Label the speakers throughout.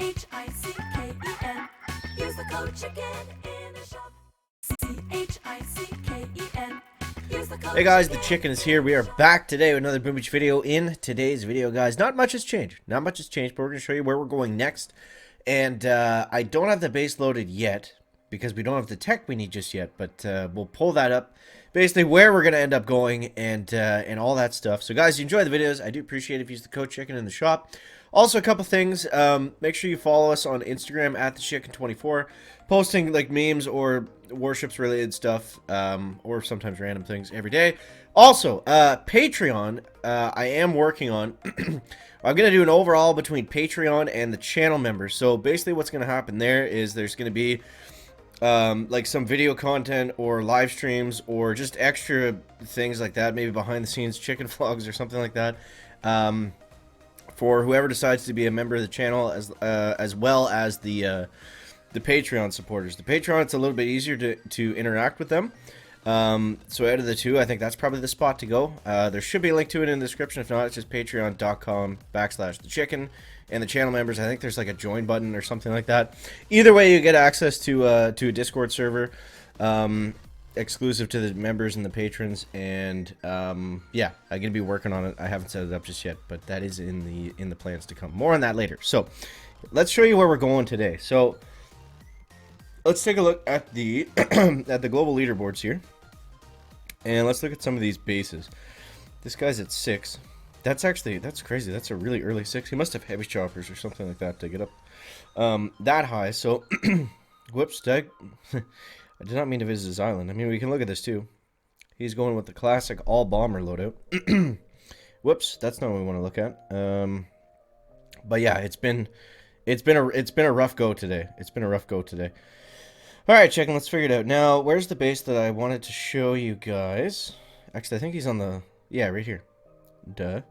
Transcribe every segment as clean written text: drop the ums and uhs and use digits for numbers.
Speaker 1: CHICKEN. Use the code chicken in the shop. CHICKEN. Use the code
Speaker 2: Hey guys, the chicken is here. We are back today with another Boom Beach video. In today's video, guys, not much has changed. Not much has changed, but we're going to show you where we're going next. And I don't have the base loaded yet because we don't have the tech we need just yet. But we'll pull that up. Basically, where we're going to end up going and all that stuff. So guys, you enjoy the videos. I do appreciate it if you use the code chicken in the shop. Also, a couple things. Make sure you follow us on Instagram at thechicken24, posting like memes or warships related stuff, or sometimes random things every day. Also, Patreon. I am working on. I'm gonna do an overhaul between Patreon and the channel members. So basically, what's gonna happen there is there's gonna be like some video content or live streams or just extra things like that, maybe behind the scenes chicken vlogs or something like that. For whoever decides to be a member of the channel, as well as the Patreon supporters. The Patreon, it's a little bit easier to interact with them. So out of the two, I think that's probably the spot to go. There should be a link to it in the description. If not, it's just patreon.com/thechicken. And the channel members, I think there's like a join button or something like that. Either way, you get access to a Discord server. Exclusive to the members and the patrons, and yeah, I'm gonna be working on it. I haven't set it up just yet, but that is in the plans to come. More on that later. So let's show you where we're going today. So let's take a look at the at the global leaderboards here, and let's look at some of these bases. This guy's at 6. That's crazy. That's a really early 6. He must have heavy choppers or something like that to get up that high. So whoops, I did not mean to visit his island. I mean, we can look at this too. He's going with the classic all bomber loadout. Whoops, that's not what we want to look at. But yeah, it's been a rough go today. All right, chicken. Let's figure it out. Now, where's the base that I wanted to show you guys? Actually, I think he's on the right here. Duh.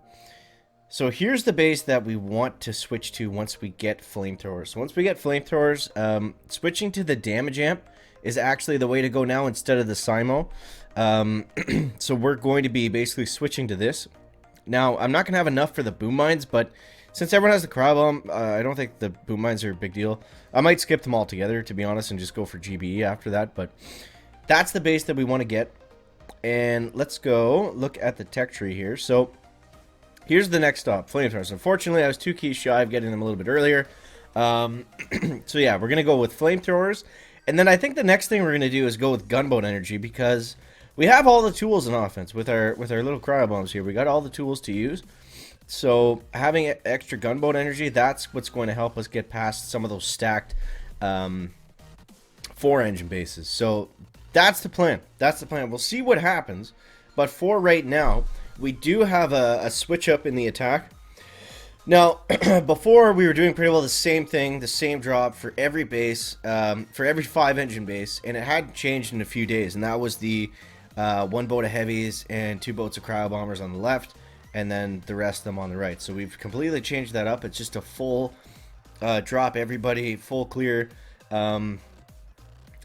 Speaker 2: So here's the base that we want to switch to once we get flamethrowers. So once we get flamethrowers, switching to the damage amp is actually the way to go now instead of the Simo. So we're going to be basically switching to this. Now, I'm not going to have enough for the boom mines, but since everyone has the cryo bomb, I don't think the boom mines are a big deal. I might skip them all together, to be honest, and just go for GBE after that, but that's the base that we want to get. And let's go look at the tech tree here. So here's the next stop, flamethrowers. Unfortunately, I was 2 keys shy of getting them a little bit earlier. So yeah, we're going to go with flamethrowers. And then I think the next thing we're going to do is go with gunboat energy, because we have all the tools in offense with our little cryo bombs here. We got all the tools to use. So having extra gunboat energy, that's what's going to help us get past some of those stacked 4-engine bases. So that's the plan. We'll see what happens. But for right now, we do have a switch up in the attack. Now, before we were doing pretty well the same thing, the same drop for every base, for every 5-engine base, and it hadn't changed in a few days, and that was the 1 boat of heavies and 2 boats of cryo bombers on the left, and then the rest of them on the right. So we've completely changed that up. It's just a full drop, everybody, full clear. Yeah,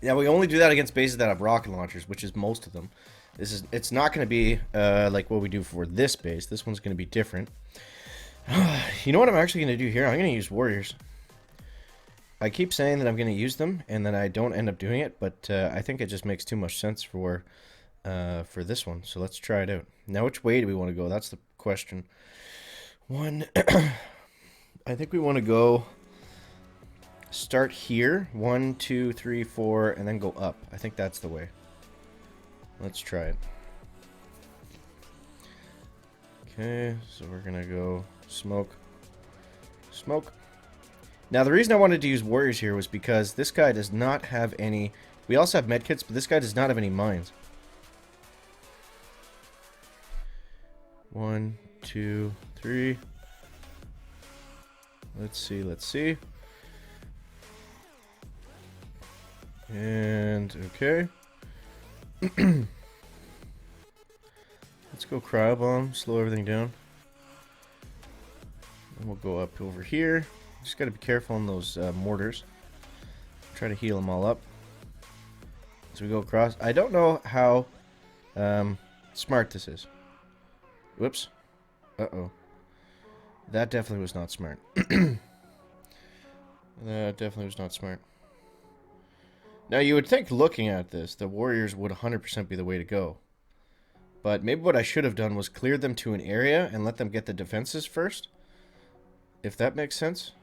Speaker 2: we only do that against bases that have rocket launchers, which is most of them. It's not going to be like what we do for this base. This one's going to be different. You know what I'm actually going to do here? I'm going to use warriors. I keep saying that I'm going to use them, and then I don't end up doing it, but I think it just makes too much sense for this one. So let's try it out. Now, which way do we want to go? That's the question. I think we want to go start here. 1, 2, 3, 4, and then go up. I think that's the way. Let's try it. Okay, so we're going to go smoke. Now, the reason I wanted to use warriors here was because this guy does not have any... We also have medkits, but this guy does not have any mines. 1, 2, 3. Let's see. And, okay. Let's go cryo bomb, slow everything down. And we'll go up over here. Just got to be careful on those mortars. Try to heal them all up as we go across. I don't know how smart this is. Whoops. Uh-oh. That definitely was not smart. That definitely was not smart. Now, you would think, looking at this, the warriors would 100% be the way to go. But maybe what I should have done was clear them to an area and let them get the defenses first. If that makes sense.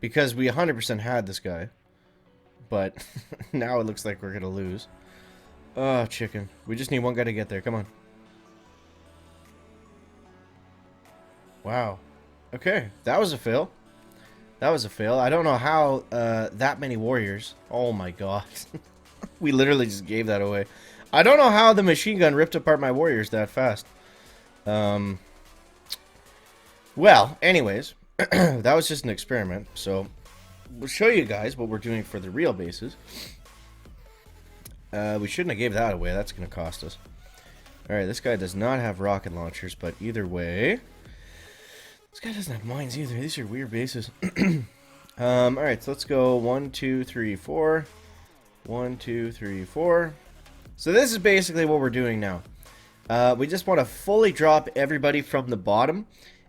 Speaker 2: Because we 100% had this guy. But now it looks like we're going to lose. Oh, chicken. We just need one guy to get there. Come on. Wow. Okay, that was a fail. That was a fail. I don't know how that many warriors... Oh my god. We literally just gave that away. I don't know how the machine gun ripped apart my warriors that fast. Well, anyways. That was just an experiment. So, we'll show you guys what we're doing for the real bases. We shouldn't have gave that away. That's going to cost us. Alright, this guy does not have rocket launchers, but either way... This guy doesn't have mines either. These are weird bases. Alright, so let's go 1, 2, 3, 4. 1, 2, 3, 4. So this is basically what we're doing now. We just want to fully drop everybody from the bottom.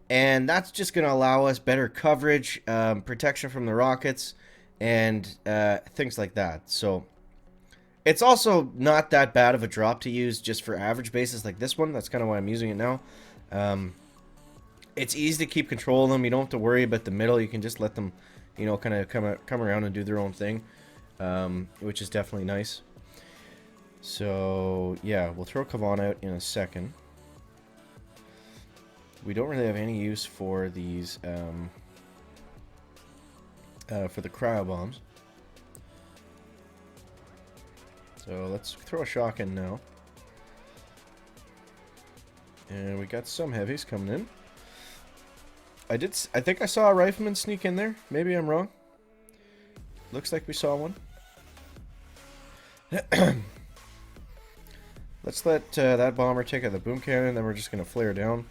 Speaker 2: And that's just going to allow us better coverage, protection from the rockets, and things like that. So it's also not that bad of a drop to use just for average bases like this one. That's kind of why I'm using it now. It's easy to keep control of them. You don't have to worry about the middle. You can just let them, you know, kind of come around and do their own thing, which is definitely nice. So, yeah, we'll throw Kavan out in a second. We don't really have any use for these, for the cryo bombs. So let's throw a shock in now. And we got some heavies coming in. I think I saw a rifleman sneak in there. Maybe I'm wrong. Looks like we saw one. Let's let that bomber take out the boom cannon, then we're just going to flare down.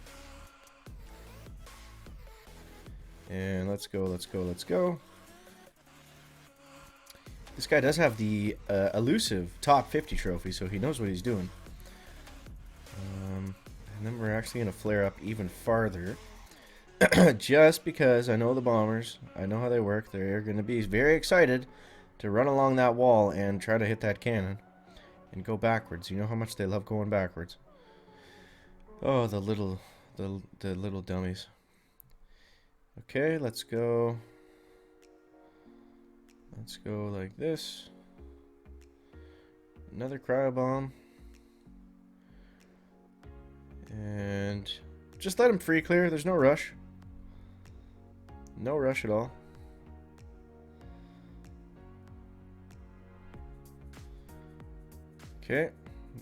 Speaker 2: And let's go, let's go, let's go. This guy does have the elusive top 50 trophy, so he knows what he's doing. And then we're actually going to flare up even farther. Just because I know the bombers, I know how they work. They're going to be very excited to run along that wall and try to hit that cannon and go backwards. You know how much they love going backwards. Oh, the little dummies. Okay, let's go. Let's go like this. Another cryo bomb. And just let them free clear. There's no rush. No rush at all. Okay,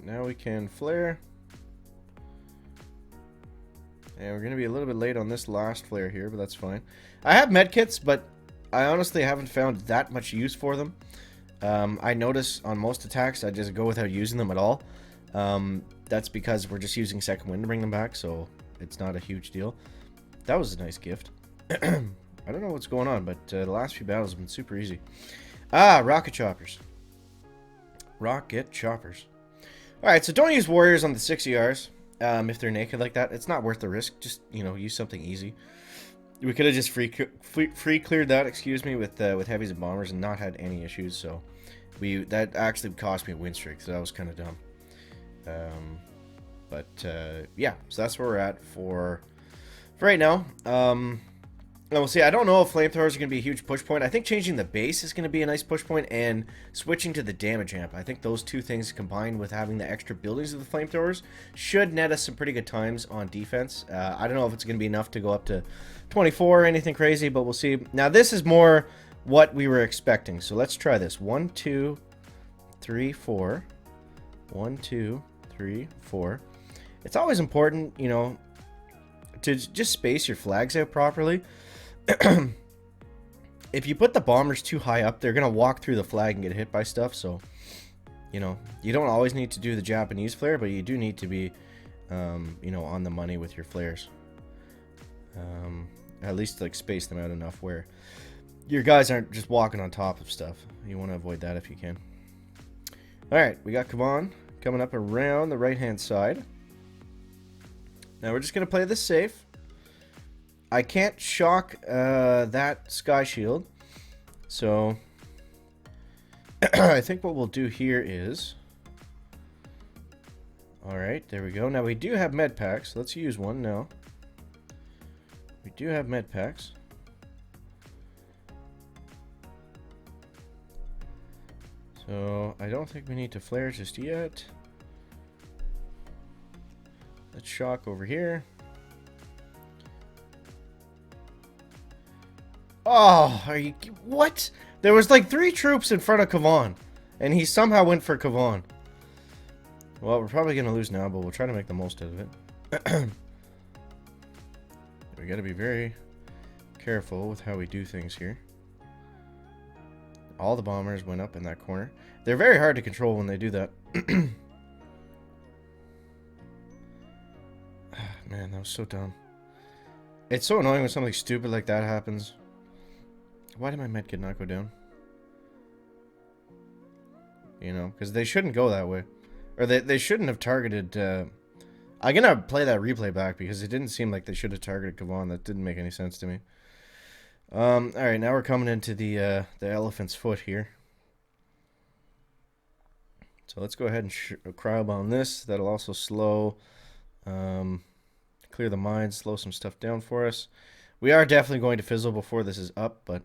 Speaker 2: now we can flare. And we're going to be a little bit late on this last flare here, but that's fine. I have medkits, but I honestly haven't found that much use for them. I notice on most attacks I just go without using them at all. That's because we're just using second wind to bring them back, so it's not a huge deal. That was a nice gift. I don't know what's going on, but the last few battles have been super easy. Ah, rocket choppers. Rocket choppers. Alright, so don't use warriors on the 6ERs if they're naked like that. It's not worth the risk. Just, you know, use something easy. We could have just free cleared that, excuse me, with heavies and bombers and not had any issues. So that actually cost me a win streak, so that was kind of dumb. Yeah, so that's where we're at for right now. And we'll see. I don't know if flamethrowers are going to be a huge push point. I think changing the base is going to be a nice push point, and switching to the damage amp. I think those two things combined with having the extra buildings of the flamethrowers should net us some pretty good times on defense. I don't know if it's going to be enough to go up to 24 or anything crazy, but we'll see. Now, this is more what we were expecting. So let's try this. 1, 2, 3, 4. 1, 2, 3, 4. It's always important, you know, to just space your flags out properly. If you put the bombers too high up, they're going to walk through the flag and get hit by stuff. So, you know, you don't always need to do the Japanese flare, but you do need to be, you know, on the money with your flares. At least, like, space them out enough where your guys aren't just walking on top of stuff. You want to avoid that if you can. Alright, we got Kavan coming up around the right-hand side. Now, we're just going to play this safe. I can't shock that sky shield. So I think what we'll do here is... Alright, there we go. Now we do have med packs. Let's use one now. We do have med packs. So I don't think we need to flare just yet. Let's shock over here. Oh, are you... What? There was like 3 troops in front of Kavan, and he somehow went for Kavan. Well, we're probably going to lose now, but we'll try to make the most of it. We got to be very careful with how we do things here. All the bombers went up in that corner. They're very hard to control when they do that. Man, that was so dumb. It's so annoying when something stupid like that happens. Why did my medkit not go down? You know, because they shouldn't go that way. Or they shouldn't have targeted... I'm going to play that replay back because it didn't seem like they should have targeted Kavan. That didn't make any sense to me. Alright, now we're coming into the elephant's foot here. So let's go ahead and cryo bomb this. That'll also slow... clear the mines, slow some stuff down for us. We are definitely going to fizzle before this is up, but...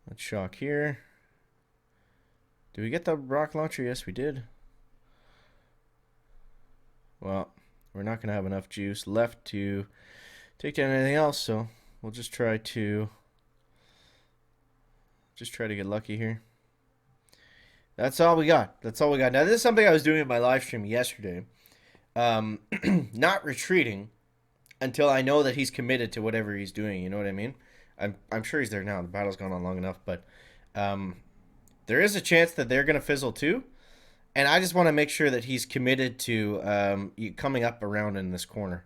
Speaker 2: Let's shock here. Did we get the rock launcher? Yes, we did. Well, we're not going to have enough juice left to take down anything else, so we'll just try to get lucky here. That's all we got. That's all we got. Now, this is something I was doing in my live stream yesterday. Not retreating until I know that he's committed to whatever he's doing. You know what I mean? I'm sure he's there now. The battle's gone on long enough, but there is a chance that they're going to fizzle too. And I just want to make sure that he's committed to coming up around in this corner.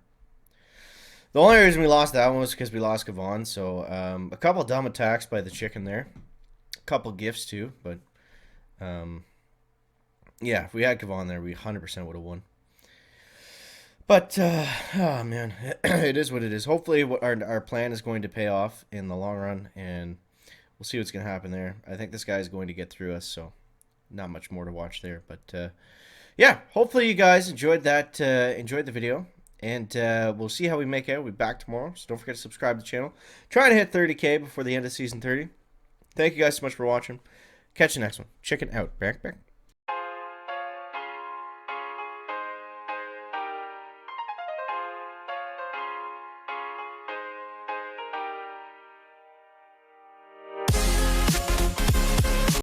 Speaker 2: The only reason we lost that one was because we lost Kavan. So a couple dumb attacks by the chicken there. A couple gifts too. But yeah, if we had Kavan there, we 100% would have won. But, oh man, it is what it is. Hopefully our plan is going to pay off in the long run, and we'll see what's going to happen there. I think this guy is going to get through us, so not much more to watch there. But, yeah, hopefully you guys enjoyed that, enjoyed the video, and we'll see how we make out. We'll be back tomorrow, so don't forget to subscribe to the channel. Trying to hit 30K before the end of Season 30. Thank you guys so much for watching. Catch you next one. Chicken out. Back.